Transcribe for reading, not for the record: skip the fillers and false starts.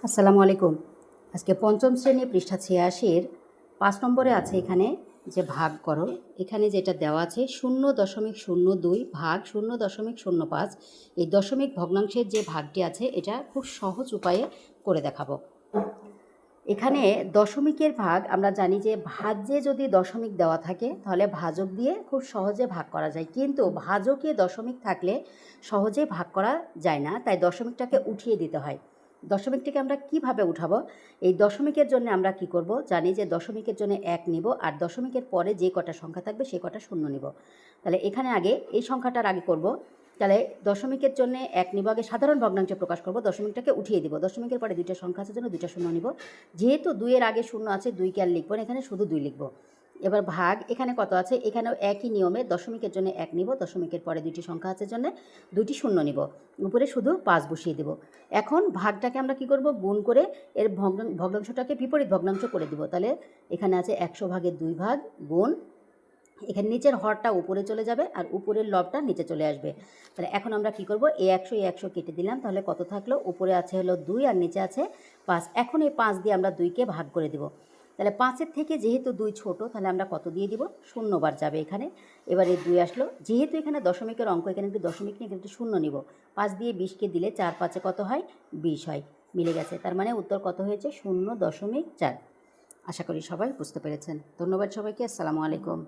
আসসালামু আলাইকুম। আজকে পঞ্চম শ্রেণী পৃষ্ঠা ৮৬-এর ৫ নম্বরে আছে এখানে যে ভাগ করো। এখানে যেটা দেওয়া আছে ০.০২ ভাগ ০.০৫। এই দশমিক ভগ্নাংশের যে ভাগটি আছে এটা খুব সহজ উপায়ে করে দেখাবো। এখানে দশমিকের ভাগ আমরা জানি যে ভাজ্যে যদি দশমিক দেওয়া থাকে তাহলে ভাজক দিয়ে খুব সহজে ভাগ করা যায়, কিন্তু ভাজকে দশমিক থাকলে সহজে ভাগ করা যায় না, তাই দশমিকটাকে উঠিয়ে দিতে হয়। দশমিকটিকে আমরা কিভাবে উঠাবো? এই দশমিকের জন্য আমরা কি করব, জানি যে দশমিকের জন্য ১ নিব আর দশমিকের পরে যে কটা সংখ্যা থাকবে সে কটা শূন্য নিব। তাহলে এখানে আগে এই সংখ্যাটার আগে করব। তাহলে দশমিকের জন্য ১ নিব, আগে সাধারণ ভগ্নাংশ প্রকাশ করব, দশমিকটাকে উঠিয়ে দিব। দশমিকের পরে দুইটা সংখ্যা আছে জন্য দুইটা শূন্য নিব। যেহেতু ২-এর আগে শূন্য আছে ২কে আর লিখব না, এখানে শুধু ২ লিখব। এবার ভাগ এখানে কত আছে, এখানেও একই নিয়মে দশমিকের জন্য ১ নিব, দশমিকের পরে দুইটি সংখ্যা আছে জন্য দুইটি শূন্য নিব, উপরে শুধু ৫ বসিয়ে দেব। এখন ভাগটাকে আমরা কি করব, গুণ করে এর ভগ্নাংশটাকে বিপরীত ভগ্নাংশ করে দিব। তাহলে এখানে আছে ১০০/২ ভাগ গুণ, এখানে নিচের হরটা উপরে চলে যাবে আর উপরের লবটা নিচে চলে আসবে। তাহলে এখন আমরা কি করব, এই ১০০ কেটে দিলাম, তাহলে কত থাকলো, উপরে আছে হলো ২ আর নিচে আছে ৫। এখন এই ৫ দিয়ে আমরা ২কে ভাগ করে দেব। তাহলে ৫-এর থেকে যেহেতু ২ ছোট, তাহলে আমরা কত দিয়ে দিব, ০ বার যাবে এখানে। এবার এই ২ আসলো, যেহেতু এখানে দশমিকের অঙ্ক, এখানে একটু দশমিক নিয়ে একটু শূন্য নিব। ৫ দিয়ে ২০কে দিলে ৪-৫-এ কত হয়, ২০ হয়। মিলে গেছে, তার মানে উত্তর কত হয়েছে, ০.৪। আশা করি সবাই বুঝতে পেরেছেন। ধন্যবাদ সবাইকে। আসসালামু আলাইকুম।